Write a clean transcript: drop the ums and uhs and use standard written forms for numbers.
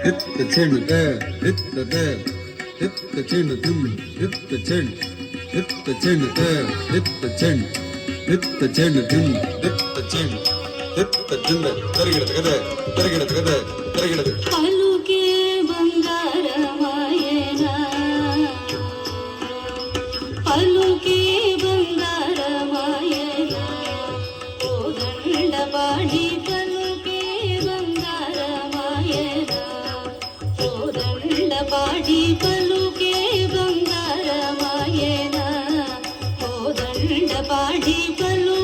ಹಿತ್ತ ಚೆಂಡ ಹಿತ್ತದ ಹಿತ್ತ ಚೆಂಡ ತುಮ್ ಹಿತ್ತ ಚೆಂಡ ಹಿತ್ತ ಚೆಂಡ ಹಿತ್ತ ಚೆಂಡ ಹಿತ್ತ ಚೆಂಡ ತುಮ್ ಹಿತ್ತ ಚೆಂಡ ಹಿತ್ತ ಚೆಂಡ ತರಗಿಡದ ಕದ ತರಗಿಡದ ಕದ ತರಗಿಡದ ಪಲುಕೆ ಬಂಗಾರ ಮಾಯನ ಪಲುಕೆ ಬಂಗಾರ ಮಾಯನ ಕೋದಂಡ ಬಾಡಿ ಪಲುಕೆ ಬಂಗಾರ ಮಾಯನ ಕೋದಂಡ ಬಾಡಿ ಪಲುಕೆ ಬಂಗಾರ ಮಾಯನ ಕೋದಂಡ ಬಾಡಿ ಪಲು